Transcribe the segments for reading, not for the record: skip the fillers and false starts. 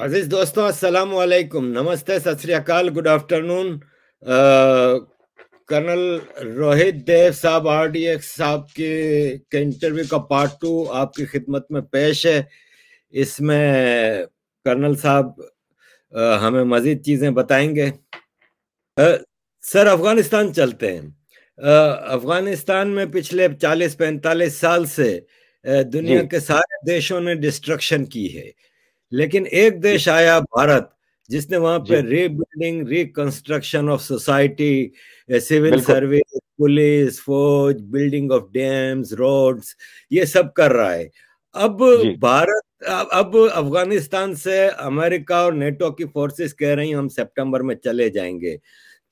अजीज दोस्तों, अस्सलाम वालेकुम, नमस्ते, सत श्री अकाल, गुड आफ्टरनून। कर्नल रोहित देव साहब, आरडीएक्स साहब के इंटरव्यू का पार्ट 2 आपकी खिदमत में पेश है। इसमें कर्नल साहब हमें मजीद चीजें बताएंगे। सर, अफगानिस्तान चलते हैं। अफगानिस्तान में पिछले 40-45 साल से दुनिया जी। के सारे देशों ने डिस्ट्रक्शन की है, लेकिन एक जी। देश आया, भारत, जिसने वहां पे जी। Rebuilding, reconstruction of society, civil बिल्कुल। सर्विस, पुलिस, फौज, बिल्डिंग ऑफ डैम्स, रोड्स, ये सब कर रहा है। अब जी। भारत, अब अफगानिस्तान से अमेरिका और नेटो की फोर्सेस कह रही हैं हम सितंबर में चले जाएंगे।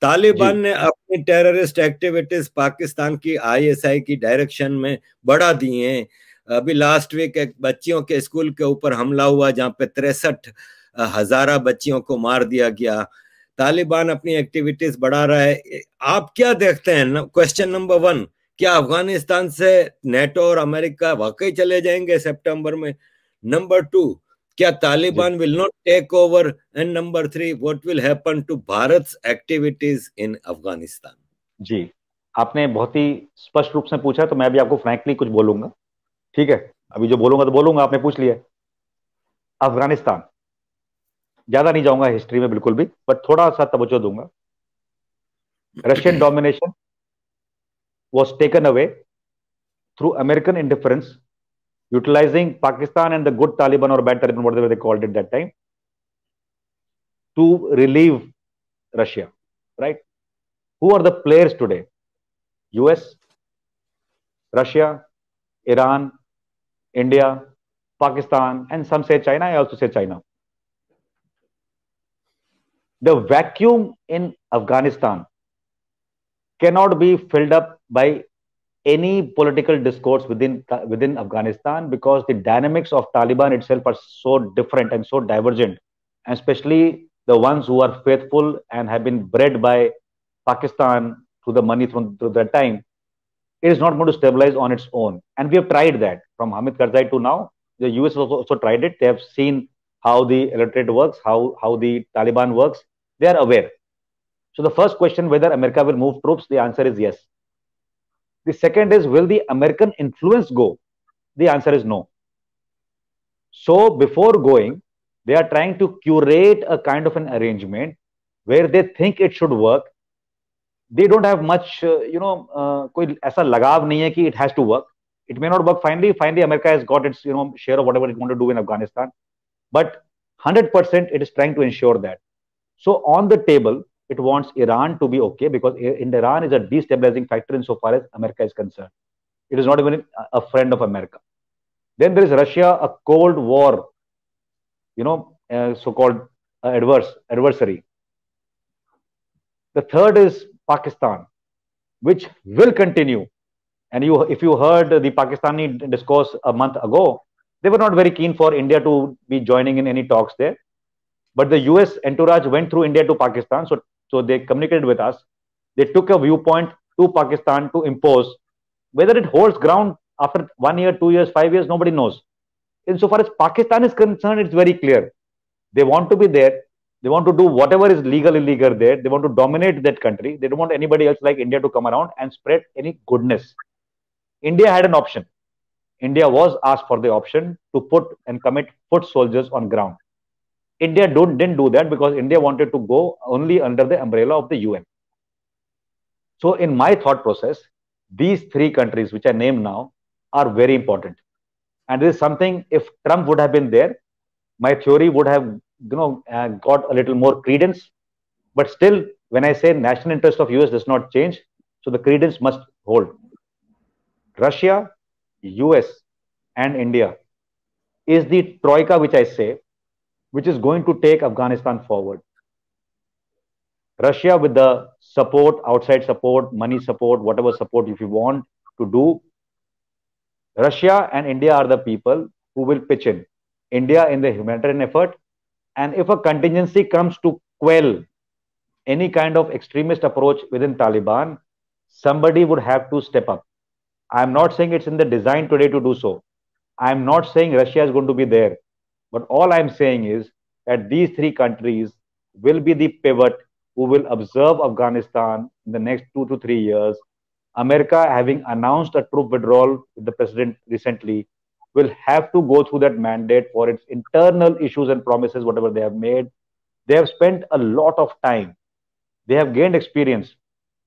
तालिबान जी। ने अपनी टेररिस्ट एक्टिविटीज पाकिस्तान की आईएसआई की डायरेक्शन में बढ़ा दी हैं। अभी लास्ट वीक एक बच्चियों के स्कूल के ऊपर हमला हुआ जहां पे 63 हजारा बच्चियों को मार दिया गया। तालिबान अपनी एक्टिविटीज बढ़ा रहा है। आप क्या देखते हैं? क्वेश्चन नंबर 1, क्या अफगानिस्तान से नेटो और अमेरिका वाकई चले जाएंगे सितंबर में? नंबर 2, क्या जी। Taliban will not take over? And number 3, what will happen to Bharat activities in Afghanistan? जी। आपने बहुत ही स्पष्ट रूप से पूछा, तो मैं भी आपको फ्रैंकली कुछ बोलूंगा। ठीक है। अभी जो बोलूंगा तो बोलूंगा, आपने पूछ लिया। अफगानिस्तान, ज्यादा नहीं जाऊंगा हिस्ट्री में बिल्कुल भी, बट थोड़ा सा तवज्जो दूंगा। Russian domination was taken away through American interference, utilizing Pakistan and the good Taliban or bad Taliban, whatever they called it that time, to relieve Russia. Right? Who are the players today? US, Russia, Iran, India, Pakistan, and some say China. I also say China. The vacuum in Afghanistan cannot be filled up by any political discourse within Afghanistan, because the dynamics of Taliban itself are so different and so divergent, and especially the ones who are faithful and have been bred by Pakistan through the money through that time. It is not going to stabilize on its own. And we have tried that from Hamid Karzai to now. The US has also tried it. They have seen how the electorate works, how the Taliban works. They are aware. So the first question, whether America will move troops, the answer is yes. The second is, will the American influence go? The answer is no. So before going, they are trying to curate a kind of an arrangement where they think it should work. They don't have much, कोई ऐसा लगाव नहीं है कि it has to work. It may not work finally. America has got its, share of whatever it want to do in Afghanistan. But 100% it is trying to ensure that. So on the table, it wants Iran to be okay, because Iran is a destabilizing factor insofar as America is concerned. It is not even a friend of America. Then there is Russia, a Cold War, so-called adversary. The third is Pakistan, which will continue. And if you heard the Pakistani discourse a month ago, they were not very keen for India to be joining in any talks there. But the US entourage went through India to Pakistan, so they communicated with us. They took a viewpoint to Pakistan to impose. Whether it holds ground after 1 year, 2 years, 5 years, nobody knows. Insofar as Pakistan is concerned, it's very clear. They want to be there. They want to do whatever is legal, illegal there. They want to dominate that country. They don't want anybody else like India to come around and spread any goodness. India had an option. India was asked for the option to put and commit foot soldiers on ground. India didn't do that, because India wanted to go only under the umbrella of the UN. So in my thought process, these three countries which I name now are very important. And this is something, if Trump would have been there, my theory would have got a little more credence. But still, when I say national interest of US does not change, so the credence must hold. Russia, US, and India is the troika, which I say, which is going to take Afghanistan forward. Russia with the support, outside support, money support, whatever support if you want to do. Russia and India are the people who will pitch in. India in the humanitarian effort. And if a contingency comes to quell any kind of extremist approach within Taliban, somebody would have to step up. I'm not saying it's in the design today to do so. I'm not saying Russia is going to be there. But all I'm saying is, that these three countries will be the pivot who will observe Afghanistan in the next 2 to 3 years. America, having announced a troop withdrawal with the president recently, will have to go through that mandate for its internal issues and promises, whatever they have made. They have spent a lot of time. They have gained experience.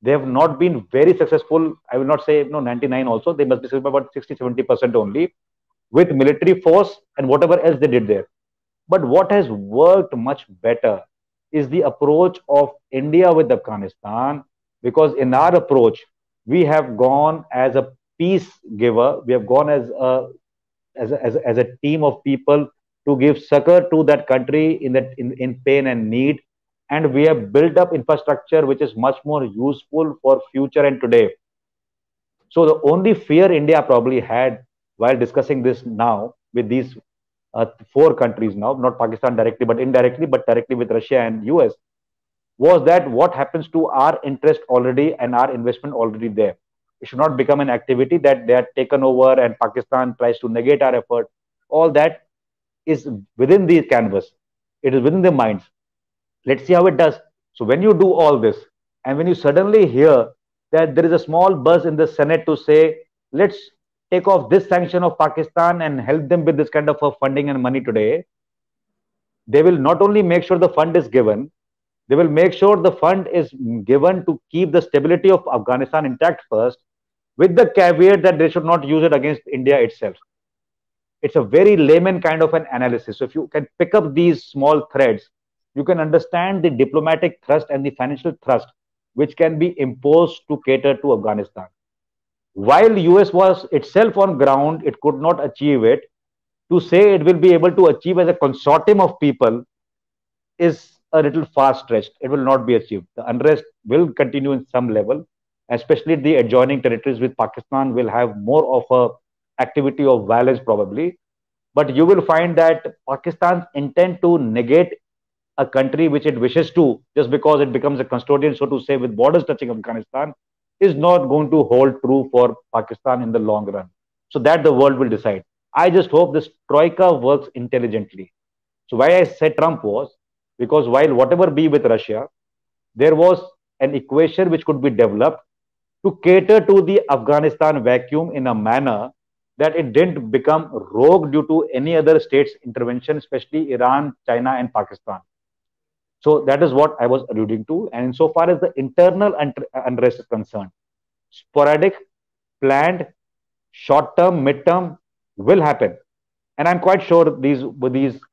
They have not been very successful. I will not say 99 also. They must be about 60-70% only with military force and whatever else they did there. But what has worked much better is the approach of India with Afghanistan, because in our approach, we have gone as a peace giver. We have gone as a team of people to give succor to that country in pain and need, and we have built up infrastructure which is much more useful for future and today. So the only fear India probably had while discussing this now with these four countries now, not Pakistan directly, but indirectly, but directly with Russia and US, was that what happens to our interest already and our investment already there? It should not become an activity that they are taken over and Pakistan tries to negate our effort. All that is within the canvas. It is within the minds. Let's see how it does. So when you do all this, and when you suddenly hear that there is a small buzz in the Senate to say, let's take off this sanction of Pakistan and help them with this kind of funding and money today, they will not only make sure the fund is given, they will make sure the fund is given to keep the stability of Afghanistan intact first, with the caveat that they should not use it against India itself. It's a very layman kind of an analysis. So if you can pick up these small threads, you can understand the diplomatic thrust and the financial thrust which can be imposed to cater to Afghanistan. While US was itself on ground, it could not achieve it. To say it will be able to achieve as a consortium of people is a little far stretched. It will not be achieved. The unrest will continue in some level, especially the adjoining territories with Pakistan will have more of a activity of violence probably. But you will find that Pakistan's intent to negate a country which it wishes to, just because it becomes a custodian, so to say, with borders touching Afghanistan, is not going to hold true for Pakistan in the long run. So that the world will decide. I just hope this troika works intelligently. So why I said Trump was, because while whatever be with Russia, there was an equation which could be developed to cater to the Afghanistan vacuum in a manner that it didn't become rogue due to any other state's intervention, especially Iran, China, and Pakistan. So that is what I was alluding to. And insofar as the internal unrest is concerned, sporadic, planned, short-term, mid-term will happen. And I'm quite sure these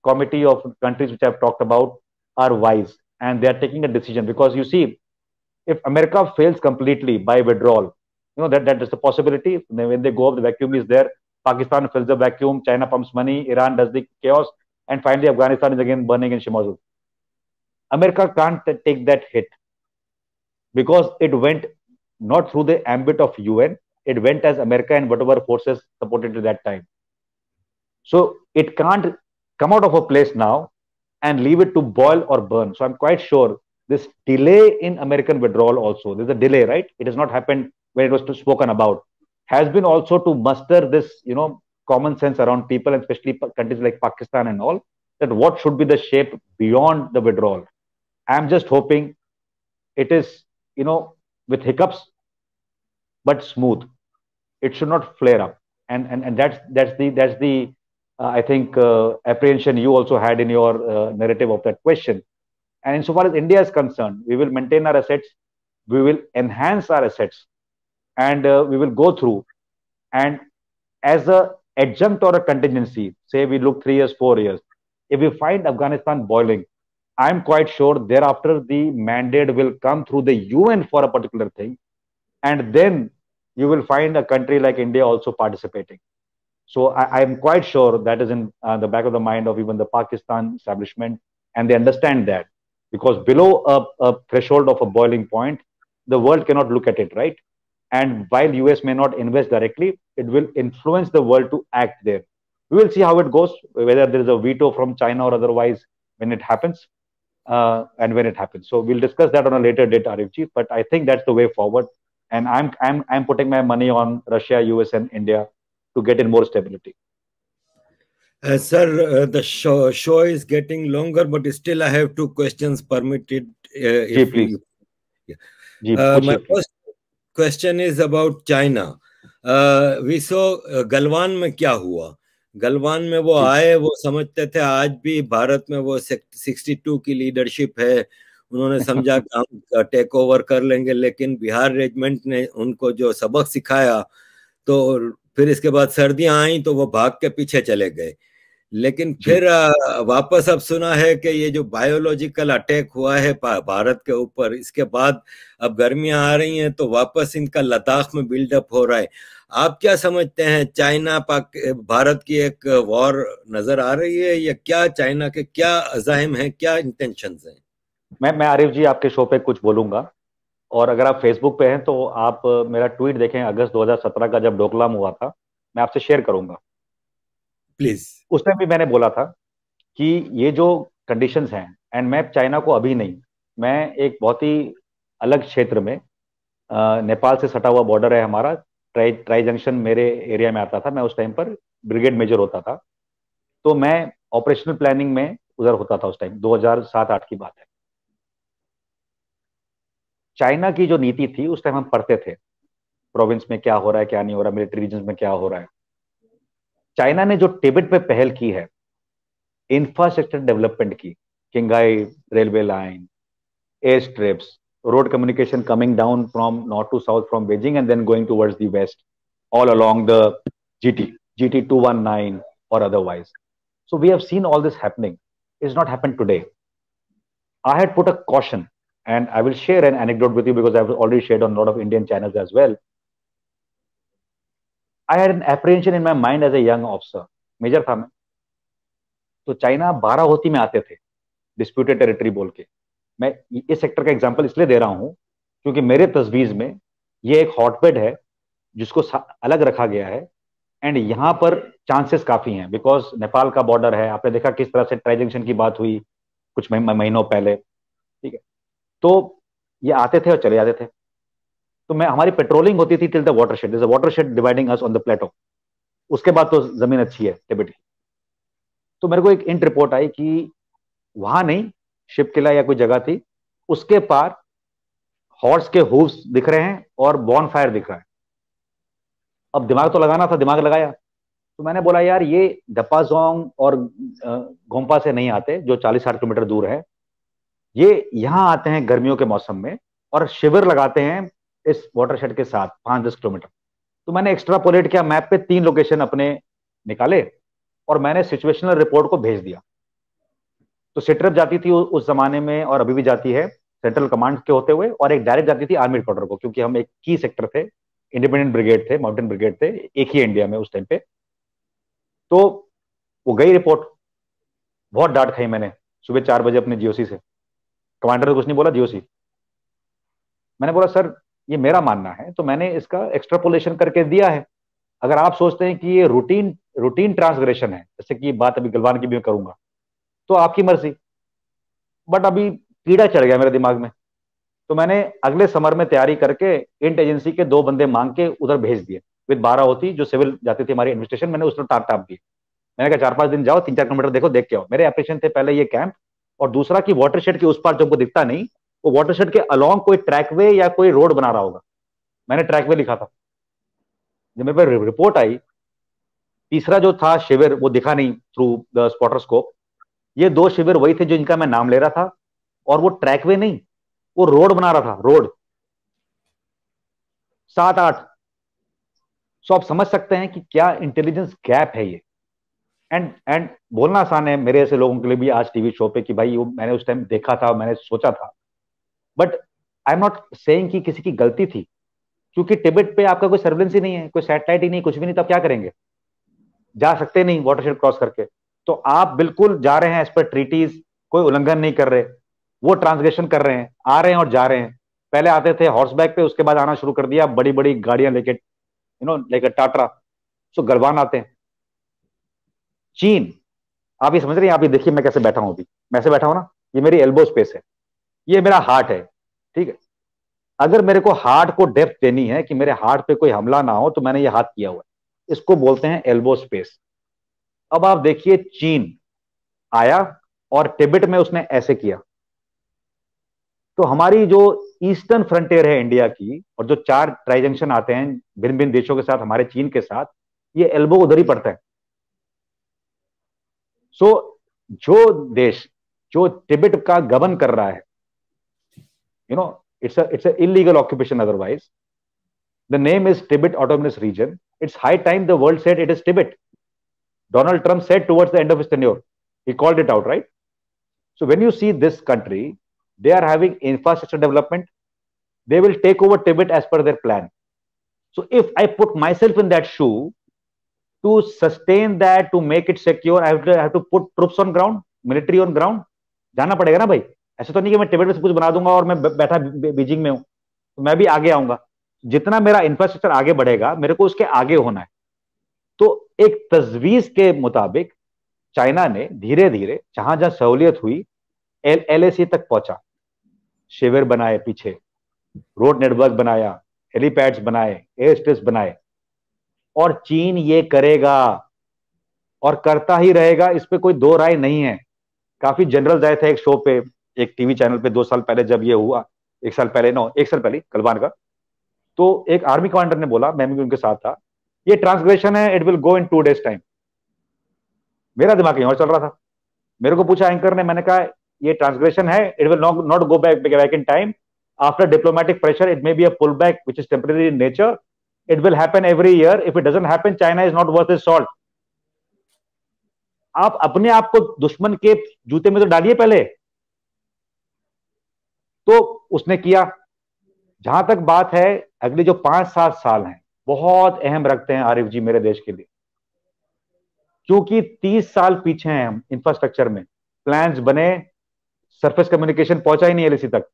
committee of countries which I've talked about are wise and they are taking a decision, because you see, if America fails completely by withdrawal, that is the possibility. When they go up, the vacuum is there. Pakistan fills the vacuum, China pumps money, Iran does the chaos, and finally Afghanistan is again burning in Shimazul. America can't take that hit because it went not through the ambit of UN, it went as America and whatever forces supported at that time. So it can't come out of a place now and leave it to boil or burn. So I'm quite sure this delay in American withdrawal also, there's a delay, right? It has not happened when it was spoken about, has been also to muster this, common sense around people, and especially countries like Pakistan and all, that what should be the shape beyond the withdrawal. I'm just hoping it is, with hiccups, but smooth. It should not flare up. And that's the I think apprehension you also had in your narrative of that question. And insofar as India is concerned, we will maintain our assets, we will enhance our assets, and we will go through. And as a adjunct or a contingency, say we look 3 years, 4 years, if we find Afghanistan boiling, I'm quite sure thereafter the mandate will come through the UN for a particular thing. And then you will find a country like India also participating. So I'm quite sure that is in the back of the mind of even the Pakistan establishment. And they understand that, because below a threshold of a boiling point, the world cannot look at it, right? And while US may not invest directly, it will influence the world to act there. We will see how it goes, whether there is a veto from China or otherwise when it happens. And when it happens. So we'll discuss that on a later date, Arifji, but I think that's the way forward. And I'm putting my money on Russia, US, and India to get in more stability. Sir, the show is getting longer, but still I have two questions permitted. जी If please, you, जी my पूछिए please. first question is about China. We saw Galwan में क्या हुआ। गलवान में वो जी आए, वो समझते थे आज भी भारत में वो 62 की लीडरशिप है, उन्होंने समझा कि हम टेक ओवर कर लेंगे, लेकिन बिहार रेजिमेंट ने उनको जो सबक सिखाया, तो फिर इसके बाद सर्दियां आई तो वो भाग के पीछे चले गए। लेकिन जी। फिर वापस अब सुना है कि ये जो बायोलॉजिकल अटैक हुआ है भारत के ऊपर, इसके बाद अब गर्मियां आ रही हैं तो वापस इनका लद्दाख में बिल्डअप हो रहा है। आप क्या समझते हैं, चाइना पाक भारत की एक वॉर नजर आ रही है या क्या? चाइना के क्या अज़ाइम हैं, क्या इंटेंशंस हैं? मैं आरिफ जी आपके शो पे कुछ बोलूंगा, और अगर आप फेसबुक पे हैं तो आप मेरा ट्वीट देखें अगस्त 2017 का, जब डोकलाम हुआ था, मैं आपसे शेयर करूंगा। प्लीज। उस टाइम भी मैंने बोला था कि ये जो कंडीशंस हैं, एंड मैं चाइना को अभी नहीं, मैं एक बहुत ही अलग क्षेत्र में, नेपाल से सटा हुआ बॉर्डर है हमारा, ट्राई ट्राई जंक्शन मेरे एरिया में आता था, मैं उस टाइम पर ब्रिगेड मेजर होता था, तो मैं ऑपरेशनल प्लानिंग में उधर होता था। उस टाइम 2007-8 की बात है। चाइना की जो नीति थी उस टाइम हम पढ़ते थे, प्रोविंस में क्या हो रहा है क्या नहीं हो रहा, मिलिट्री रीजन में क्या हो रहा है। चाइना ने जो तिब्बत पे पहल की है इंफ्रास्ट्रक्चर डेवलपमेंट की, Qinghai railway line, air strips, road communication coming down from north to south from Beijing and then going towards the west, all along the GT 219 or otherwise. So we have seen all this happening. It's not happened today. I had put a caution, and I will share an anecdote with you because I've already shared on a lot of Indian channels as well. I had an apprehension in my mind as a young officer. Major था मैं, तो China 12 होती में आते थे disputed territory बोल के। मैं इस सेक्टर का एग्जांपल इसलिए दे रहा हूं क्योंकि मेरे तजवीज में ये एक हॉटबेड है जिसको अलग रखा गया है, एंड यहां पर चांसेस काफी हैं बिकॉज नेपाल का बॉर्डर है। आपने देखा किस तरह से ट्राई जंक्शन की बात हुई कुछ महीनों पहले, ठीक है। तो ये आते थे और चले जाते थे। तो मैं, हमारी पेट्रोलिंग होती थी till the watershed, there is a watershed dividing us on the plateau. उसके बाद तो जमीन अच्छी है तिब्बत की। तो मेरे को एक इंट रिपोर्ट आई कि वहां नहीं, शिप किला या कोई जगह थी, उसके पार हॉर्स के हूव्स दिख रहे हैं और बॉन फायर दिख रहा है। अब दिमाग तो लगाना था, दिमाग लगाया। तो मैंने बोला यार ये डपाजोंग और गोम्पा से नहीं आते जो 40-60 किलोमीटर दूर है, ये यहां आते हैं गर्मियों के मौसम में और शिविर लगाते हैं इस वाटरशेड के साथ 5-10 किलोमीटर। तो मैंने एक्स्ट्रापोलेट किया, मैप पे 3 लोकेशन अपने निकाले और मैंने सिचुएशनल रिपोर्ट को भेज दिया। तो सिट्रप जाती थी उस जमाने में और अभी भी जाती है सेंट्रल कमांड के होते हुए, और एक डायरेक्ट जाती थी आर्मी हेडक्वार्टर को, क्योंकि हम एक की सेक्टर थे, इंडिपेंडेंट ब्रिगेड थे, माउंटेन ब्रिगेड थे, एक ही इंडिया में उस टाइम पे। तो वो गई रिपोर्ट, बहुत डांट खाई मैंने सुबह 4 बजे अपने जीओसी से। कमांडर ने कुछ नहीं बोला, जीओसी। मैंने बोला सर ये मेरा मानना है, तो मैंने इसका एक्स्ट्रापोलेशन करके दिया है। अगर आप सोचते हैं कि ये रूटीन रूटीन ट्रांसग्रेशन है, जैसे कि बात अभी गलवान की भी करूंगा, तो आपकी मर्जी। बट अभी कीड़ा चढ़ गया मेरे दिमाग में, तो मैंने अगले समर में तैयारी करके इंट एजेंसी के 2 बंदे मांग के उधर भेज दिए विद 12 होती जो सिविल जाती थी हमारी एडमिनिस्ट्रेशन। मैंने उसमें टाप टाप दिए। मैंने कहा 4-5 दिन जाओ, 3-4 किलोमीटर देखो, देख के आओ। मेरे एप्लीकेशन थे पहले ये कैंप, और दूसरा कि वाटरशेड के उस पार जो दिखता नहीं, वो वाटरशेड के अलॉन्ग कोई ट्रैकवे या कोई रोड बना रहा होगा। मैंने ट्रैकवे लिखा था। जब मेरे पे रिपोर्ट आई, तीसरा जो था शिविर वो दिखा नहीं थ्रू द स्पॉटर स्कोप। ये 2 शिविर वही थे जिनका मैं नाम ले रहा था, और वो ट्रैकवे नहीं, वो रोड बना रहा था, रोड 7-8। सो आप समझ सकते हैं कि क्या इंटेलिजेंस गैप है ये। एंड बोलना आसान है मेरे ऐसे लोगों के लिए भी आज टीवी शो पे कि भाई वो मैंने उस टाइम देखा था, मैंने सोचा था, but I am not saying कि किसी की गलती थी, क्योंकि तिब्बत पे आपका कोई सर्विलेंस ही नहीं है, कोई सैटेलाइट ही नहीं, कुछ भी नहीं, तो आप क्या करेंगे? जा सकते नहीं वाटरशेड क्रॉस करके। तो आप बिल्कुल जा रहे हैं एज पर ट्रीटीज, कोई उल्लंघन नहीं कर रहे, वो ट्रांसग्रेशन कर रहे हैं, आ रहे हैं और जा रहे हैं। पहले आते थे हॉर्स बैक पे, उसके बाद आना शुरू कर दिया बड़ी बड़ी गाड़ियां लेके, लेके टाटा। सो गलवान आते हैं। चीन, आप ये समझ रहे हैं? आप ये देखिए मैं कैसे बैठा हूं अभी, मैं ऐसे बैठा हूं ना, ये मेरी एल्बो स्पेस है, ये मेरा हार्ट है, ठीक है। अगर मेरे को हार्ट को डेप्थ देनी है कि मेरे हार्ट पे कोई हमला ना हो, तो मैंने ये हाथ किया हुआ है, इसको बोलते हैं एल्बो स्पेस। अब आप देखिए, चीन आया और तिब्बत में उसने ऐसे किया। तो हमारी जो ईस्टर्न फ्रंटियर है इंडिया की, और जो 4 ट्राई जंक्शन आते हैं भिन्न भिन्न देशों के साथ, हमारे चीन के साथ, ये एल्बो उधर ही पड़ता है। सो जो देश जो तिब्बत का गवर्न कर रहा है, you know, it's a illegal occupation otherwise. The name is Tibet Autonomous Region. It's high time the world said it is Tibet. Donald Trump said towards the end of his tenure, he called it out, right? So when you see this country, they are having infrastructure development. They will take over Tibet as per their plan. So if I put myself in that shoe, to sustain that, to make it secure, I have to put troops on ground, military on ground. जाना पड़ेगा ना भाई। ऐसे तो नहीं कि मैं तिब्बत में सब कुछ बना दूंगा और मैं बैठा बीजिंग में हूं, तो मैं भी आगे आऊंगा। जितना मेरा इंफ्रास्ट्रक्चर आगे बढ़ेगा, मेरे को उसके आगे होना है। तो एक तजवीज के मुताबिक चाइना ने धीरे धीरे जहां जहां सहूलियत हुई, LAC तक पहुंचा, शिविर बनाए, पीछे रोड नेटवर्क बनाया, हेलीपैड्स बनाए, एयर स्ट्रिप्स बनाए, और चीन ये करेगा और करता ही रहेगा, इस पे कोई दो राय नहीं है। काफी जनरल आए थे एक शो पे, एक टीवी चैनल पे 2 साल पहले, जब ये हुआ, 1 साल पहले कलवान का, तो एक आर्मी कमांडर ने बोला, मैं भी उनके साथ था, ये ट्रांसग्रेशन है, it will go in 2 days time. मेरा दिमाग कहीं और चल रहा था। मेरे को पूछा एंकर ने, मैंने कहा ये ट्रांसग्रेशन है, it will not go back in time, after diplomatic pressure it may be a pull back which is temporary in nature, it will happen every year, if it doesn't happen China is not worth is salt. आप अपने आप को दुश्मन के जूते में तो डालिए पहले। तो उसने किया। जहां तक बात है, अगले जो 5-7 साल हैं बहुत अहम रखते हैं आरिफ जी मेरे देश के लिए, क्योंकि 30 साल पीछे हैं हम इंफ्रास्ट्रक्चर में। प्लान्स बने, सरफेस कम्युनिकेशन पहुंचा ही नहीं LAC तक,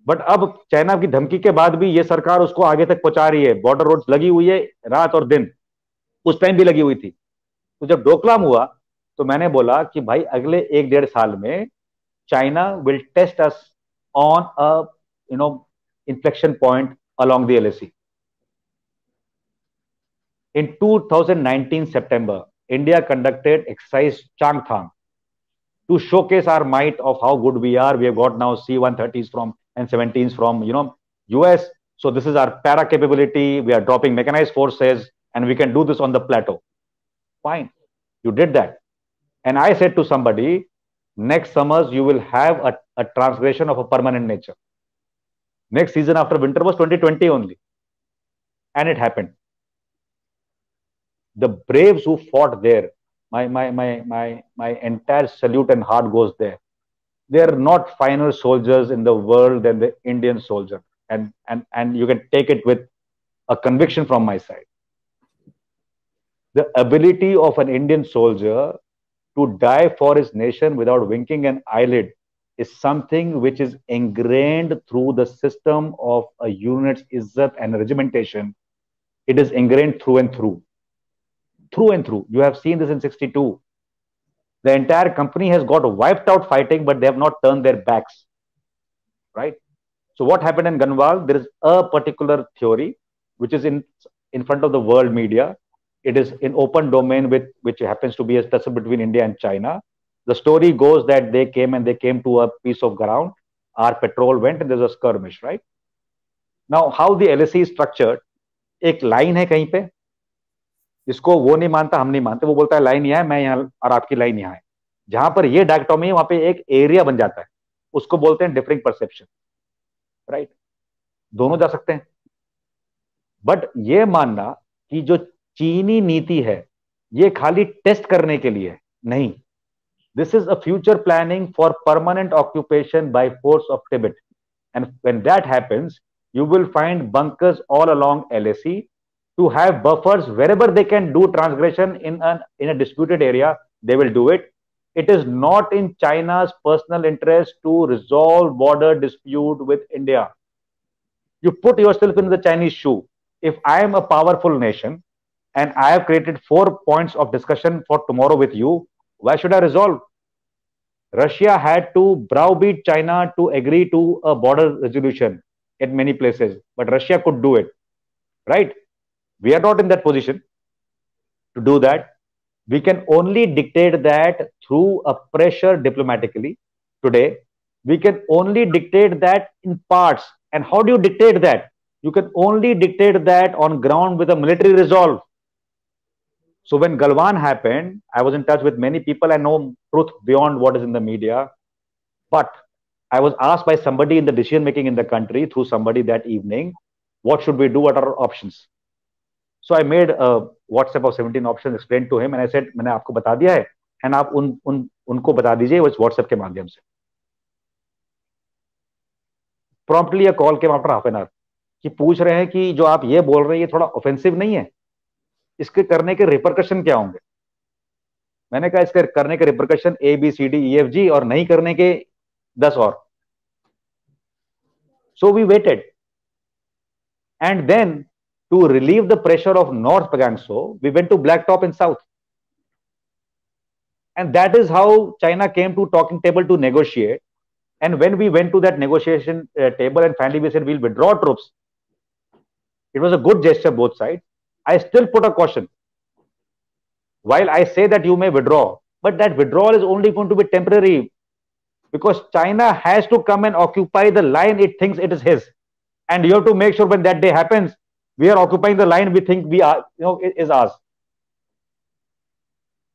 बट अब चाइना की धमकी के बाद भी ये सरकार उसको आगे तक पहुंचा रही है। बॉर्डर रोड्स लगी हुई है रात और दिन, उस टाइम भी लगी हुई थी। तो जब डोकलाम हुआ तो मैंने बोला कि भाई अगले 1-1.5 साल में China will test us on a inflection point along the LAC. In 2019 September, India conducted exercise Changthang to showcase our might of how good we are. We have got now C-130s from and 17s from US. So this is our para capability. We are dropping mechanized forces and we can do this on the plateau. Fine, you did that. And I said to somebody, next summers you will have a transgression of a permanent nature. Next season after winter was 2020 only. And it happened. The braves who fought there, my entire salute and heart goes there. They are not finer soldiers in the world than the Indian soldier. And you can take it with a conviction from my side. The ability of an Indian soldier to die for his nation without winking an eyelid is something which is ingrained through the system of a unit's izzat and regimentation. It is ingrained through and through. Through and through. You have seen this in 62. The entire company has got wiped out fighting, but they have not turned their backs. Right? So what happened in Ganwal? There is a particular theory which is in front of the world media. It is in open domain, which happens to be a tussle between India and China. The story goes that they came to a piece of ground. Our patrol went and there's a skirmish, right? Now, how the LAC is structured, एक line है कहीं पे, जिसको वो नहीं मानता, हम नहीं मानते, वो बोलता है लाइन यहाँ है, मैं यहाँ और आपकी लाइन यहाँ है। जहां पर ये डायकोटोमी है, वहां पे एक एरिया बन जाता है, उसको बोलते हैं डिफरिंग परसेप्शन, राइट? दोनों जा सकते हैं, बट ये मानना कि जो चीनी नीति है ये खाली टेस्ट करने के लिए नहीं, this is a future planning for permanent occupation by force of Tibet. And when that happens, you will find bunkers all along LAC to have buffers wherever they can do transgression in a disputed area, they will do it. It is not in China's personal interest to resolve border dispute with India. You put yourself in the Chinese shoe. If I am a powerful nation and I have created 4 points of discussion for tomorrow with you, why should I resolve? Russia had to browbeat China to agree to a border resolution in many places, but Russia could do it, right? We are not in that position to do that. We can only dictate that through a pressure diplomatically. Today, we can only dictate that in parts. And how do you dictate that? You can only dictate that on ground with a military resolve. So when Galwan happened, I was in touch with many people. I know truth beyond what is in the media. But I was asked by somebody in the decision making in the country through somebody that evening, what should we do? What are our options? So I made a WhatsApp of 17 options, explained to him, and I said, मैंने आपको बता दिया है, and आप उनको बता दीजिए उस WhatsApp के माध्यम से. Promptly a call came after half an hour कि पूछ रहे हैं कि जो आप ये बोल रहे हैं ये थोड़ा ऑफेंसिव नहीं है, इसके करने के रिपरकशन क्या होंगे? मैंने कहा इसके करने के रिपरकशन ABCDEFG और नहीं करने के 10 और. So we waited, and then to relieve the pressure of North Pagangso, we went to Blacktop in South. And that is how China came to talking table to negotiate. And when we went to that negotiation table and finally we said we'll withdraw troops, it was a good gesture both sides. I still put a caution. While I say that you may withdraw, but that withdrawal is only going to be temporary, because China has to come and occupy the line it thinks it is his. And you have to make sure when that day happens, we are occupying the line we think we are, it is ours.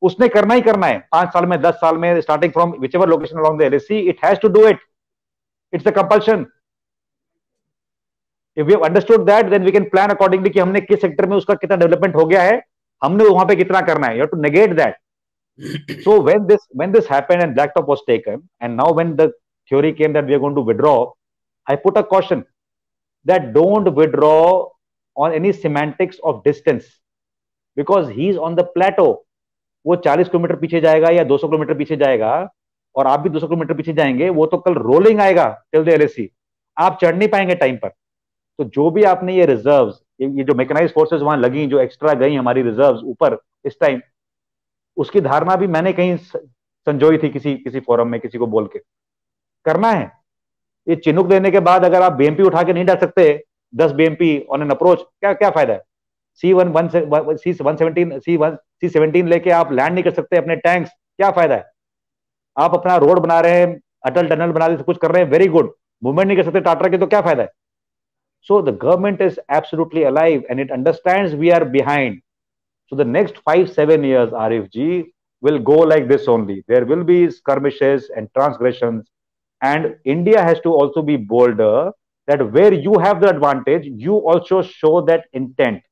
उसने करना ही करना है 5 साल में 10 साल में, starting from whichever location along the LAC, it has to do it. It's a compulsion. If we have understood that, then we can plan accordingly कि हमने किस सेक्टर में उसका कितना डेवलपमेंट हो गया है, हमने वहां पे कितना करना है. You have to negate that. So when this happened and Blacktop was taken, and now when the theory came that we are going to withdraw, I put a caution that don't withdraw on any semantics of distance, because he is on the plateau. वो 40 kilometre पीछे जाएगा या 200 kilometre पीछे जाएगा, और आप भी 200 kilometre पीछे जाएंगे, वो तो कल रोलिंग आएगा टिल द LAC. आप चढ़ नहीं पाएंगे टाइम पर. तो जो भी आपने ये रिजर्व्स, ये जो मैकेनाइज्ड फोर्सेस वहां लगी, जो एक्स्ट्रा गई हमारी रिजर्व्स ऊपर इस टाइम, उसकी धारणा भी मैंने कहीं संजोई थी किसी फोरम में, किसी को बोल के करना है. ये चिन्हुक देने के बाद अगर आप BMP उठा के नहीं डाल सकते 10 BMP ऑन एन अप्रोच, क्या फायदा है? C-17 लेके आप लैंड नहीं कर सकते अपने टैंक्स, क्या फायदा है? आप अपना रोड बना रहे हैं, अटल टनल बना रहे हैं, कुछ कर रहे हैं, वेरी गुड. मूवमेंट नहीं कर सकते टाटा के, तो क्या फायदा है? So the government is absolutely alive and it understands we are behind. So the next 5-7 years, Arif ji, will go like this only. There will be skirmishes and transgressions, and India has to also be bolder, that where you have the advantage, you also show that intent.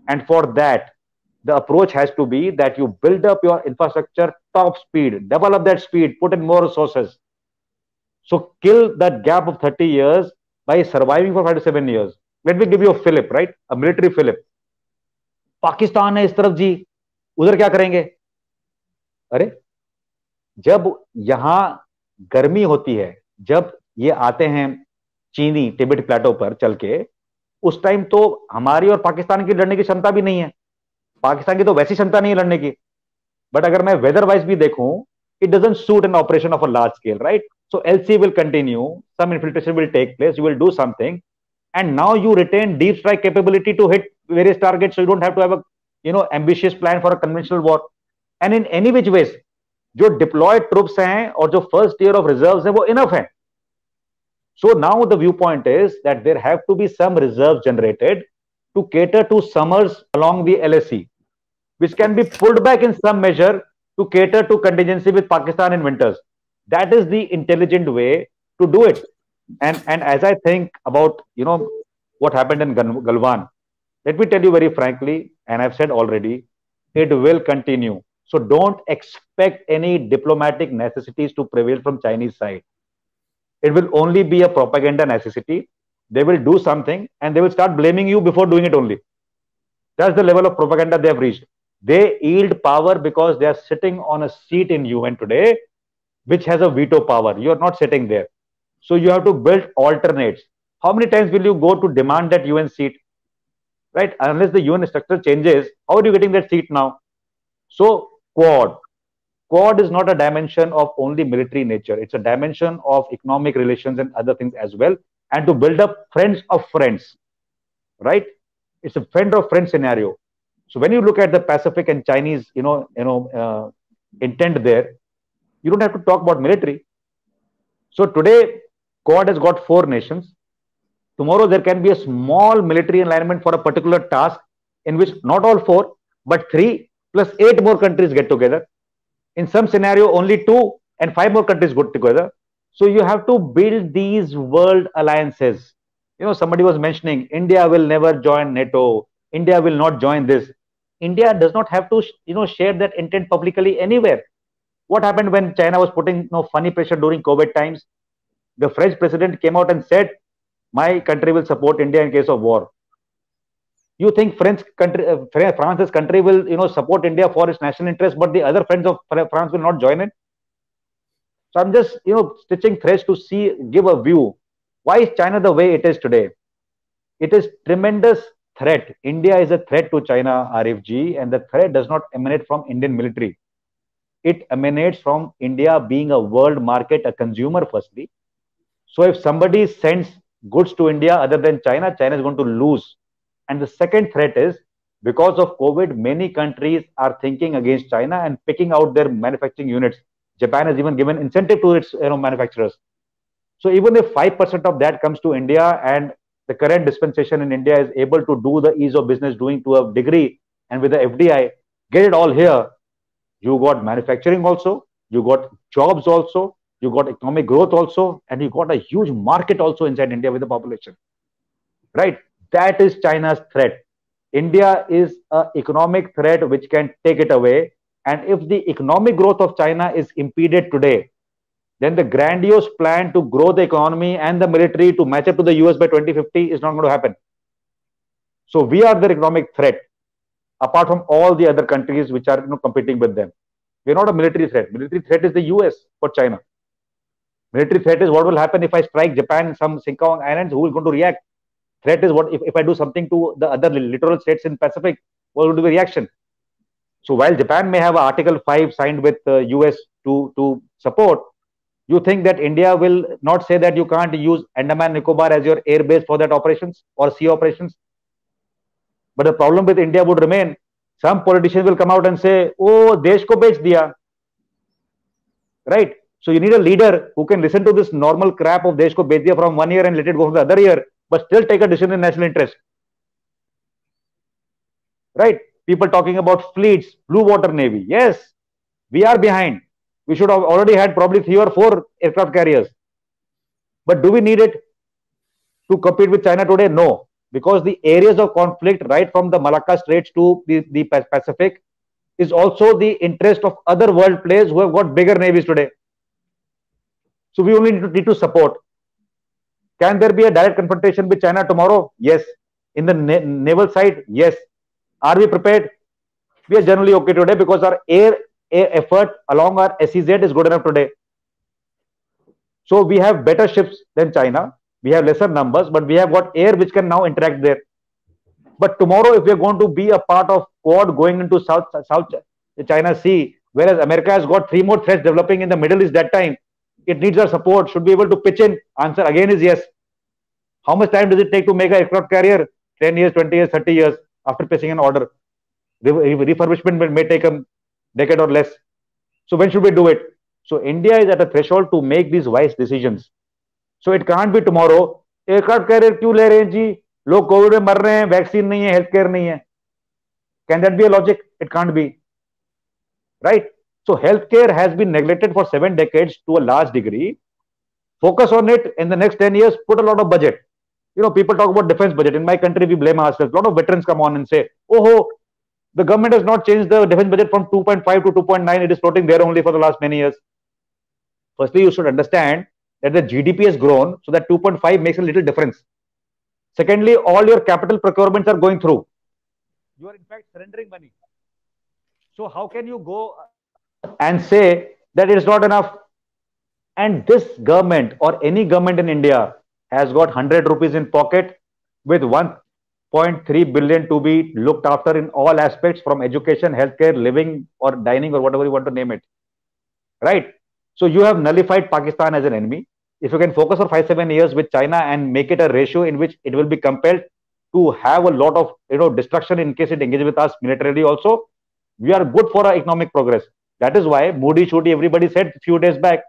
And for that, the approach has to be that you build up your infrastructure top speed, develop that speed, put in more resources. So kill that gap of 30 years by surviving for 5 to 7 years. Let me give you a fillip, right? A military fillip. Pakistan है इस तरफ जी, उधर क्या करेंगे? अरे जब यहां गर्मी होती है, जब ये आते हैं चीनी टिबेट प्लेटो पर चल के, उस टाइम तो हमारी और पाकिस्तान की लड़ने की क्षमता भी नहीं है. पाकिस्तान की तो वैसी क्षमता नहीं है लड़ने की. बट अगर मैं वेदर वाइज भी देखूं, it doesn't suit an operation of a large scale, right? So LC will continue, some infiltration will take place, you will do something, and now you retain deep strike capability to hit various targets, so you don't have to have a ambitious plan for a conventional war. And in any which ways, जो deployed troops हैं और जो first tier of reserves हैं, वो enough हैं. So now the viewpoint is that there have to be some reserves generated to cater to summers along the LAC, which can be pulled back in some measure to cater to contingency with Pakistan in winters. That is the intelligent way to do it. And as I think about what happened in Galwan, let me tell you very frankly, and I've said already, it will continue. So don't expect any diplomatic necessities to prevail from Chinese side. It will only be a propaganda necessity. They will do something and they will start blaming you before doing it only. That's the level of propaganda they have reached. They yield power because they are sitting on a seat in UN today, which has a veto power. You are not sitting there. So you have to build alternates. How many times will you go to demand that UN seat? Right? Unless the UN structure changes, how are you getting that seat now? So Quad. Quad is not a dimension of only military nature. It's a dimension of economic relations and other things as well. And to build up friends of friends. Right? It's a friend of friend scenario. So when you look at the Pacific and Chinese, intent there, you don't have to talk about military. So today, Quad has got 4 nations. Tomorrow, there can be a small military alignment for a particular task in which not all 4, but 3 plus 8 more countries get together. In some scenario, only 2 and 5 more countries get together. So you have to build these world alliances. Somebody was mentioning India will never join NATO. India will not join this. India does not have to, share that intent publicly anywhere. What happened when China was putting funny pressure during COVID times? The French president came out and said, my country will support India in case of war. You think France's country will, support India for its national interest, but the other friends of France will not join it? So I'm just, stitching threads to give a view. Why is China the way it is today? It is tremendous threat. India is a threat to China, RFG, and the threat does not emanate from Indian military. It emanates from India being a world market, a consumer firstly. So if somebody sends goods to India other than China, China is going to lose. And the second threat is, because of COVID, many countries are thinking against China and picking out their manufacturing units. Japan has even given incentive to its manufacturers. So even if 5% of that comes to India and the current dispensation in India is able to do the ease of business doing to a degree, and with the FDI, get it all here, you got manufacturing also, you got jobs also, you got economic growth also, and you got a huge market also inside India with the population. Right? That is China's threat. India is an economic threat which can take it away. And if the economic growth of China is impeded today, then the grandiose plan to grow the economy and the military to match up to the US by 2050 is not going to happen. So we are the economic threat, apart from all the other countries which are competing with them. We're not a military threat. Military threat is the US for China. Military threat is what will happen if I strike Japan, some Singapore Islands, who is going to react? Threat is what if I do something to the other littoral states in Pacific, what will be the reaction? So while Japan may have Article 5 signed with the US to support, you think that India will not say that you can't use Andaman Nicobar as your air base for that operations or sea operations? But the problem with India would remain. Some politicians will come out and say, oh, desh ko bech diya. Right? So you need a leader who can listen to this normal crap of desh ko bech diya from 1 year and let it go from the other year, but still take a decision in national interest. Right? People talking about fleets, blue water navy. Yes, we are behind. We should have already had probably 3 or 4 aircraft carriers. But do we need it to compete with China today? No. Because the areas of conflict right from the Malacca Straits to the Pacific is also the interest of other world players who have got bigger navies today. So we only need to support. Can there be a direct confrontation with China tomorrow? Yes. In the naval side? Yes. Are we prepared? We are generally okay today because our air effort along our SEZ is good enough today. So we have better ships than China. We have lesser numbers, but we have got air which can now interact there. But tomorrow, if we are going to be a part of Quad going into South China Sea, whereas America has got 3 more threats developing in the Middle East that time, it needs our support. Should be able to pitch in. Answer again is yes. How much time does it take to make an aircraft carrier? 10 years, 20 years, 30 years after placing an order. Refurbishment may take a decade or less. So when should we do it? So India is at a threshold to make these wise decisions. So it can't be tomorrow. Aircraft carrier क्यों ले रहे हैं जी? लोग Covid में मर रहे हैं, vaccine नहीं है, हेल्थ केयर नहीं है. Can that be a logic? It can't be. Right? So healthcare has been neglected for 7 decades to a large degree. Focus on it in the next 10 years, put a lot of budget. People talk about defense budget. In my country, we blame ourselves. A lot of veterans come on and say, oh, the government has not changed the defense budget from 2.5 to 2.9. It is floating there only for the last many years. Firstly, you should understand that the GDP has grown, so that 2.5 makes a little difference. Secondly, all your capital procurements are going through. You are in fact surrendering money. So how can you go and say that it is not enough? And this government or any government in India has got 100 rupees in pocket with 1.3 billion to be looked after in all aspects, from education, healthcare, living or dining or whatever you want to name it. Right? So you have nullified Pakistan as an enemy. If you can focus for 5-7 years with China and make it a ratio in which it will be compelled, to have a lot of destruction in case it engages with us militarily also. We are good for our economic progress. That is why Moody, Shooty, everybody said a few days back,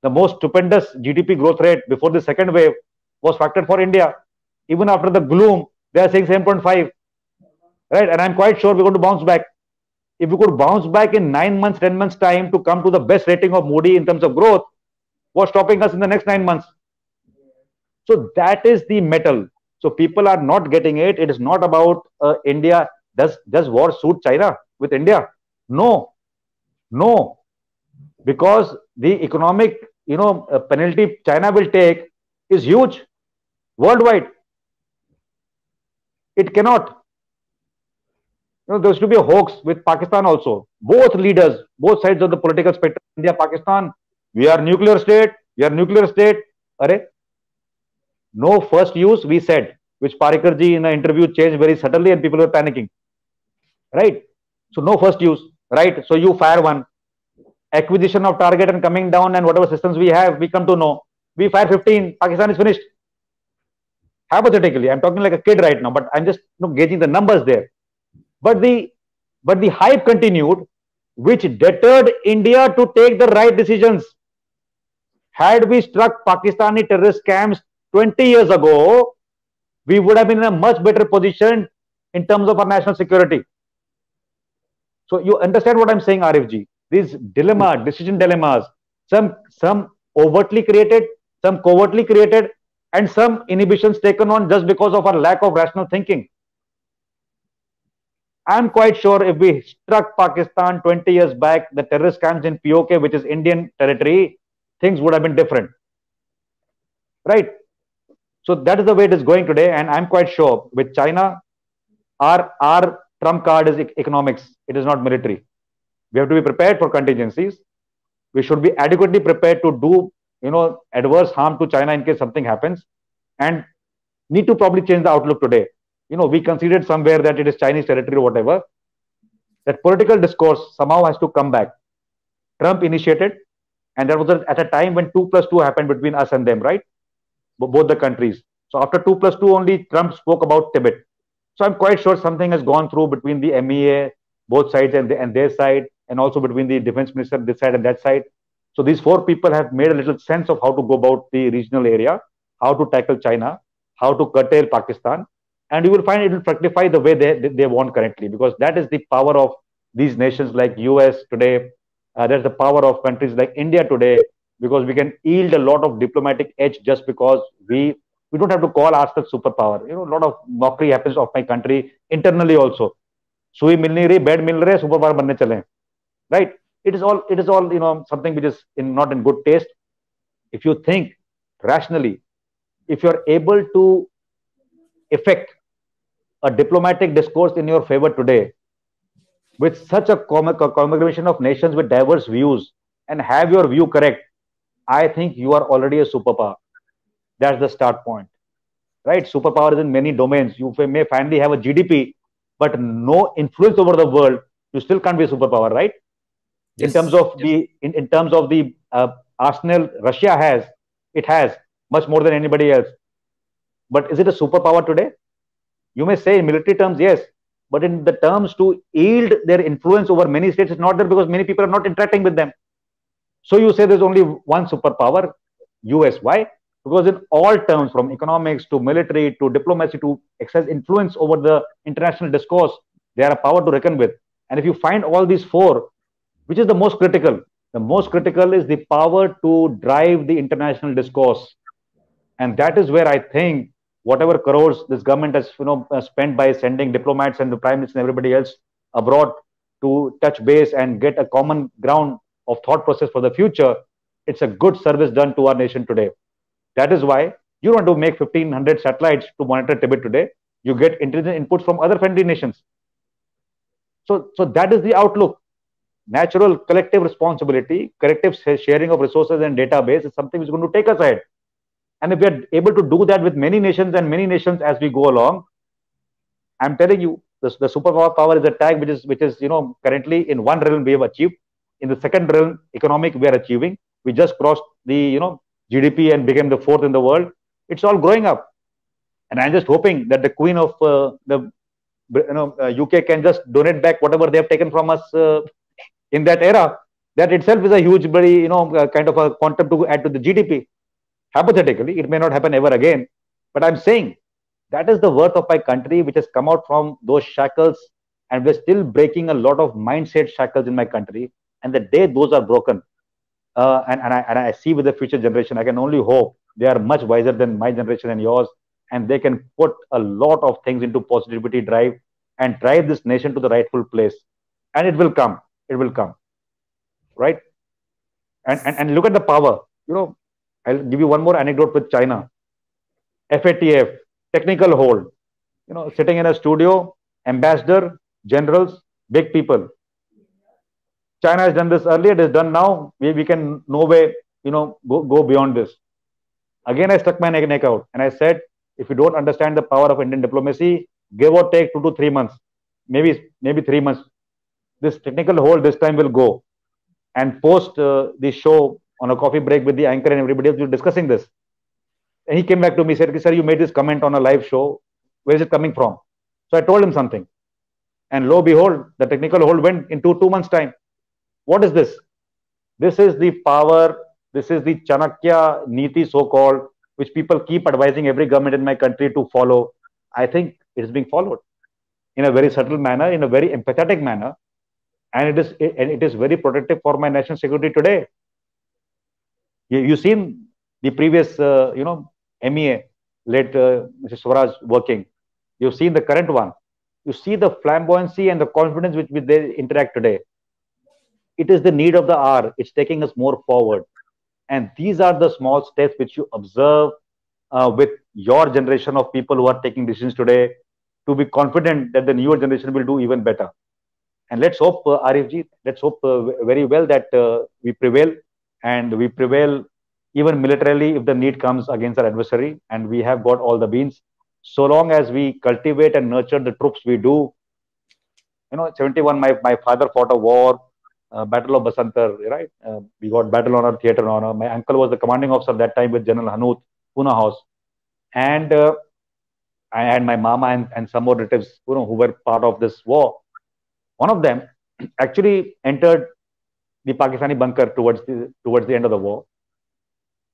the most stupendous GDP growth rate before the second wave was factored for India. Even after the gloom, they are saying 7.5, right? And I'm quite sure we're going to bounce back. If we could bounce back in 9 months, 10 months time to come to the best rating of Moody in terms of growth, what's stopping us in the next 9 months? So that is the metal. So people are not getting it. It is not about India. Does war suit China with India? No, no, because the economic penalty China will take is huge worldwide. It cannot. There should be a hoax with Pakistan also. Both leaders, both sides of the political spectrum, India, Pakistan, we are nuclear state, we are nuclear state. Arre, no first use, we said, which Parikarji in an interview changed very subtly and people were panicking. Right? So no first use, right? So you fire one. Acquisition of target and coming down and whatever systems we have, we come to know. We fire 15, Pakistan is finished. Hypothetically, I'm talking like a kid right now, but I'm just gauging the numbers there. But the hype continued, which deterred India to take the right decisions. Had we struck Pakistani terrorist camps 20 years ago, we would have been in a much better position in terms of our national security. So you understand what I'm saying, Arifji? These decision dilemmas, some overtly created, some covertly created, and some inhibitions taken on just because of our lack of rational thinking. I'm quite sure if we struck Pakistan 20 years back, the terrorist camps in POK, which is Indian territory, things would have been different. Right? So that is the way it is going today. And I'm quite sure with China, our trump card is economics. It is not military. We have to be prepared for contingencies. We should be adequately prepared to do, adverse harm to China in case something happens, and need to probably change the outlook today. We conceded somewhere that it is Chinese territory or whatever. That political discourse somehow has to come back. Trump initiated, and that was at a time when 2+2 happened between us and them, right? Both the countries. So after 2+2 only, Trump spoke about Tibet. So I'm quite sure something has gone through between the MEA, both sides and their side, and also between the defense minister, this side and that side. So these four people have made a little sense of how to go about the regional area, how to tackle China, how to curtail Pakistan. And you will find it will fructify the way they want currently, because that is the power of these nations like US today. There's the power of countries like India today, because we can yield a lot of diplomatic edge just because we don't have to call ourselves superpower. A lot of mockery happens of my country internally also. Sui milni rahi, bed mil rahe, superpower banne chale. Right? It is all something which is not in good taste. If you think rationally, if you're able to effect a diplomatic discourse in your favor today with such a congregation of nations with diverse views and have your view correct, I think you are already a superpower. That's the start point, right? Superpower is in many domains. You may finally have a GDP, but no influence over the world. You still can't be a superpower, right? Yes. In terms of the arsenal Russia has, it has much more than anybody else. But is it a superpower today? You may say in military terms, yes, but in the terms to yield their influence over many states, it's not there because many people are not interacting with them. So you say there's only one superpower, US. Why? Because in all terms, from economics to military to diplomacy to exercise influence over the international discourse, they are a power to reckon with. And if you find all these four, which is the most critical? The most critical is the power to drive the international discourse. And that is where I think whatever crores this government has spent by sending diplomats and the prime minister and everybody else abroad to touch base and get a common ground of thought process for the future, it's a good service done to our nation today. That is why you don't have to make 1,500 satellites to monitor Tibet today. You get intelligent inputs from other friendly nations. So that is the outlook. Natural collective responsibility, collective sharing of resources and database is something which is going to take us ahead. And if we are able to do that with many nations as we go along, I'm telling you, the superpower power is a tag which is currently in one realm we have achieved. In the second realm, economic, we are achieving. We just crossed the GDP and became the fourth in the world. It's all growing up. And I'm just hoping that the Queen of the UK can just donate back whatever they have taken from us in that era. That itself is a huge, very kind of a quantum to add to the GDP. Hypothetically, it may not happen ever again, but I'm saying that is the worth of my country, which has come out from those shackles, and we're still breaking a lot of mindset shackles in my country. And the day those are broken, and I see with the future generation, I can only hope they are much wiser than my generation and yours, and they can put a lot of things into positivity drive and drive this nation to the rightful place. And it will come. It will come. Right? And look at the power. I'll give you one more anecdote with China. FATF, technical hold. Sitting in a studio, ambassador, generals, big people. China has done this earlier, it is done now. We can no way, go beyond this. Again, I stuck my neck out and I said, if you don't understand the power of Indian diplomacy, give or take 2 to 3 months, maybe 3 months, this technical hold this time will go. And post the show on a coffee break with the anchor and everybody else, we were discussing this. And he came back to me, said, sir, you made this comment on a live show. Where is it coming from? So I told him something. And lo and behold, the technical hold went into 2 months' time. What is this? This is the power, this is the Chanakya Niti, so-called, which people keep advising every government in my country to follow. I think it is being followed in a very subtle manner, in a very empathetic manner. And it is very protective for my national security today. You've seen the previous, MEA, late Mr. Swaraj working. You've seen the current one. You see the flamboyancy and the confidence with which they interact today. It is the need of the hour. It's taking us more forward. And these are the small steps which you observe with your generation of people who are taking decisions today, to be confident that the newer generation will do even better. And let's hope, Arifji, let's hope very well that we prevail, and we prevail even militarily if the need comes against our adversary, and we have got all the means. So long as we cultivate and nurture the troops we do. 71, my father fought a war, Battle of Basantar, right? We got battle honor, theater honor. My uncle was the commanding officer that time with General Hanuth, Pune House. And I had my mama and some more relatives, who were part of this war. One of them actually entered the Pakistani bunker towards the end of the war.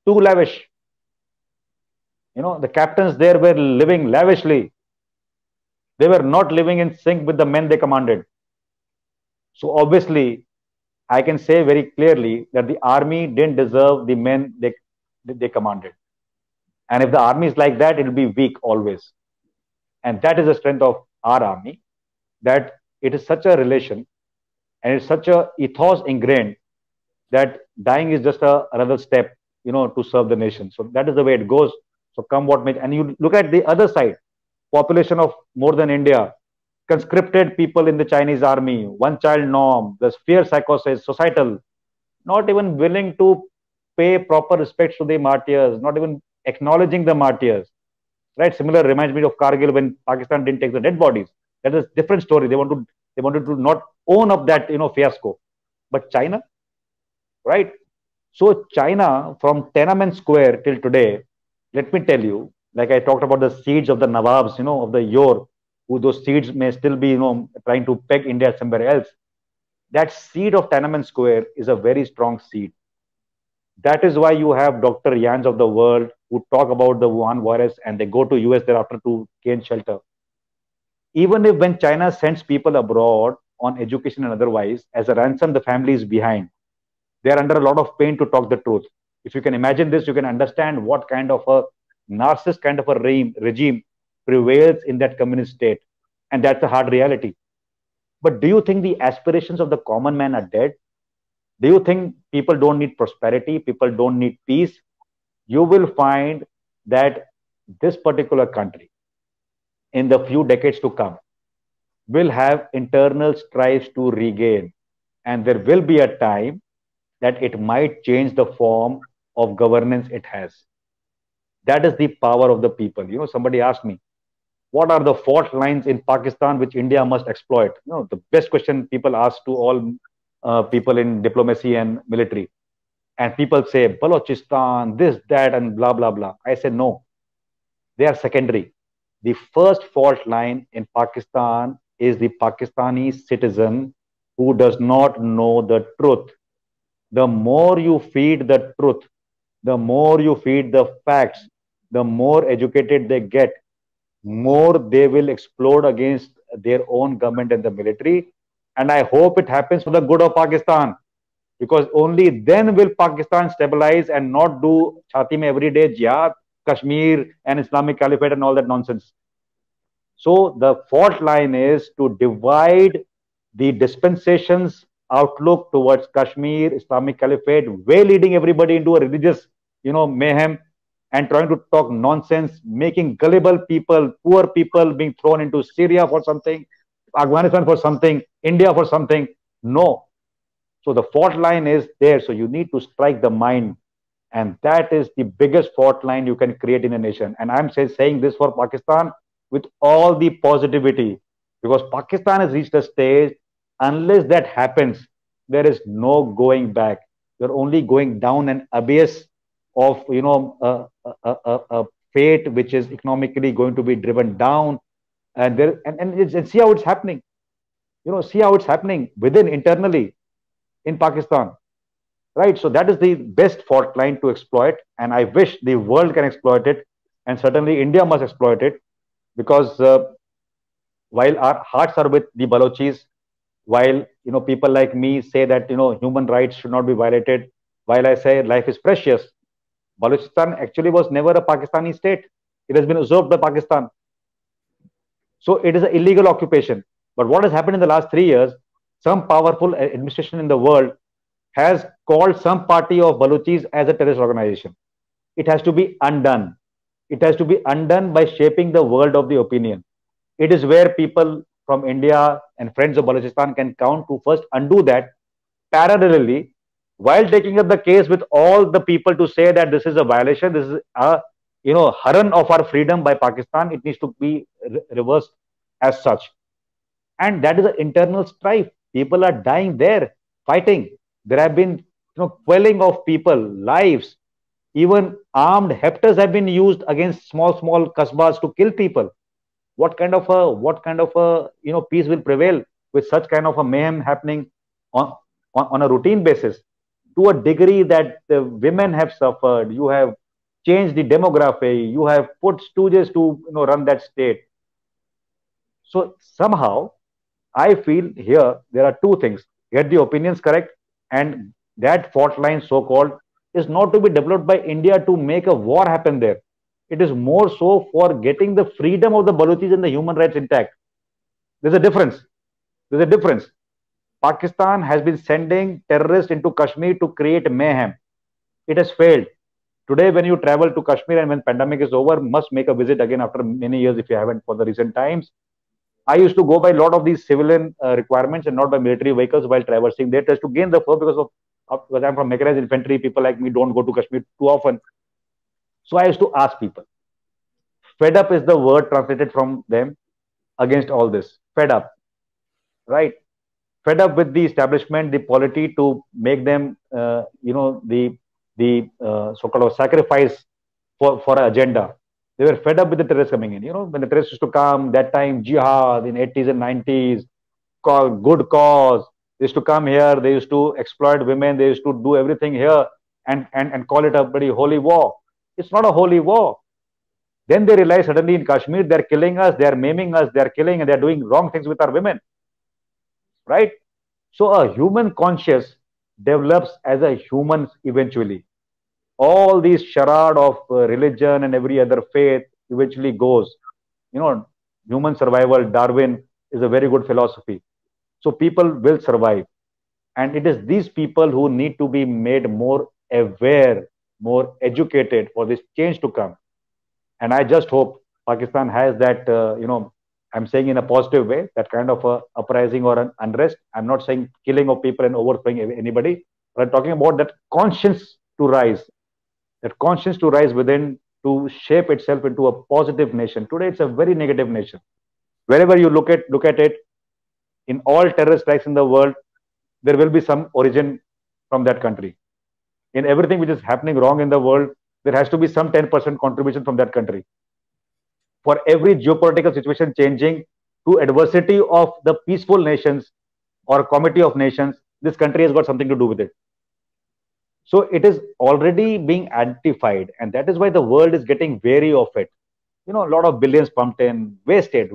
Too lavish. The captains there were living lavishly. They were not living in sync with the men they commanded. So obviously, I can say very clearly that the army didn't deserve the men they commanded. And if the army is like that, it will be weak always. And that is the strength of our army, that it is such a relation and it's such a ethos ingrained that dying is just another step, to serve the nation. So that is the way it goes. So come what may. And you look at the other side, population of more than India, conscripted people in the Chinese army, one-child norm, the fear psychosis, societal, not even willing to pay proper respects to the martyrs, not even acknowledging the martyrs. Right? Similar reminds me of Kargil when Pakistan didn't take the dead bodies. That is a different story. They wanted to not own up that fiasco. But China, right? So China, from Tiananmen Square till today, let me tell you, like I talked about the seeds of the Nawabs, of the Yor, who those seeds may still be, trying to peg India somewhere else. That seed of Tiananmen Square is a very strong seed. That is why you have Dr. Yans of the world who talk about the Wuhan virus and they go to US thereafter to gain shelter. Even if when China sends people abroad on education and otherwise, as a ransom, the family is behind. They are under a lot of pain to talk the truth. If you can imagine this, you can understand what kind of a narcissist kind of a regime prevails in that communist state. And that's a hard reality. But do you think the aspirations of the common man are dead? Do you think people don't need prosperity? People don't need peace? You will find that this particular country, in the few decades to come, will have internal strives to regain. And there will be a time that it might change the form of governance it has. That is the power of the people. Somebody asked me, what are the fault lines in Pakistan which India must exploit? The best question people ask to all people in diplomacy and military. And people say, Balochistan, this, that, and blah, blah, blah. I say, no, they are secondary. the first fault line in Pakistan is the Pakistani citizen who does not know the truth. The more you feed the truth, the more you feed the facts, the more educated they get, more they will explode against their own government and the military. And I hope it happens for the good of Pakistan, because only then will Pakistan stabilize and not do chhati mein everyday jihad, Kashmir and Islamic Caliphate and all that nonsense. So the fault line is to divide the dispensations outlook towards Kashmir, Islamic Caliphate, way leading everybody into a religious, mayhem, and trying to talk nonsense, making gullible people, poor people being thrown into Syria for something, Afghanistan for something, India for something. No. So the fault line is there. So you need to strike the mind. And that is the biggest fault line you can create in a nation. And I'm saying this for Pakistan with all the positivity, because Pakistan has reached a stage, unless that happens, there is no going back. You're only going down an abyss of, a fate which is economically going to be driven down. And see how it's happening. See how it's happening within, internally in Pakistan. Right? So that is the best fault line to exploit. And I wish the world can exploit it. And certainly India must exploit it. Because while our hearts are with the Balochis, while people like me say that human rights should not be violated, while I say life is precious, Balochistan actually was never a Pakistani state. It has been usurped by Pakistan. So it is an illegal occupation. But what has happened in the last 3 years, some powerful administration in the world has called some party of Balochis as a terrorist organization. It has to be undone. It has to be undone by shaping the world of the opinion. It is where people from India and friends of Balochistan can count to first undo that, parallelly, while taking up the case with all the people to say that this is a violation, this is a haran of our freedom by Pakistan. It needs to be reversed as such. And that is an internal strife. People are dying there, fighting. There have been quelling of people, lives. Even armed hectors have been used against small kasbahs to kill people. What kind of a peace will prevail with such kind of a mayhem happening on a routine basis? To a degree that the women have suffered, you have changed the demography, you have put stooges to run that state. So somehow, I feel here there are two things: get the opinions correct, and that fault line, so-called, is not to be developed by India to make a war happen there. It is more so for getting the freedom of the Balochis and the human rights intact. There's a difference. There's a difference. Pakistan has been sending terrorists into Kashmir to create mayhem. It has failed. Today, when you travel to Kashmir and when pandemic is over, must make a visit again after many years if you haven't for the recent times. I used to go by a lot of these civilian requirements and not by military vehicles while traversing there, just to gain the fur, because I'm from mechanized infantry. People like me don't go to Kashmir too often. So I used to ask people. Fed up is the word translated from them against all this. Fed up, right? Fed up with the establishment, the polity to make them, the so-called sacrifice for an agenda. They were fed up with the terrorists coming in. When the terrorists used to come, that time, jihad in 80s and 90s, good cause. They used to come here. They used to exploit women. They used to do everything here and call it a very holy war. It's not a holy war. Then they realize suddenly in Kashmir, they're killing us, they're maiming us, they're killing, and they're doing wrong things with our women. Right? So a human conscience develops as a human eventually. All these charade of religion and every other faith eventually goes. Human survival, Darwin is a very good philosophy. So people will survive. And it is these people who need to be made more aware, more educated for this change to come. And I just hope Pakistan has that, I'm saying in a positive way, that kind of a uprising or an unrest. I'm not saying killing of people and overthrowing anybody, but I'm talking about that conscience to rise. That conscience to rise within, to shape itself into a positive nation. Today, it's a very negative nation. Wherever you look at it, in all terrorist strikes in the world, there will be some origin from that country. In everything which is happening wrong in the world, there has to be some 10% contribution from that country. for every geopolitical situation changing to adversity of the peaceful nations or committee of nations, this country has got something to do with it. So it is already being identified, and that is why the world is getting wary of it. A lot of billions pumped in, wasted,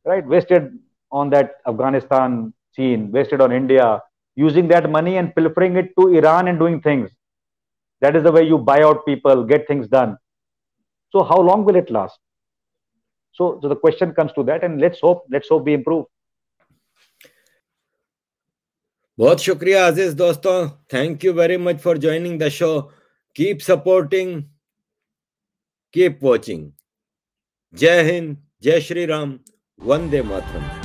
right? Wasted on that Afghanistan scene, wasted on India, using that money and pilfering it to Iran and doing things. That is the way you buy out people, get things done. So how long will it last? So the question comes to that, and let's hope we improve. बहुत शुक्रिया अजीज दोस्तों, thank you very much for joining the show. Keep supporting, keep watching. जय हिंद, जय श्री राम, वंदे मातरम.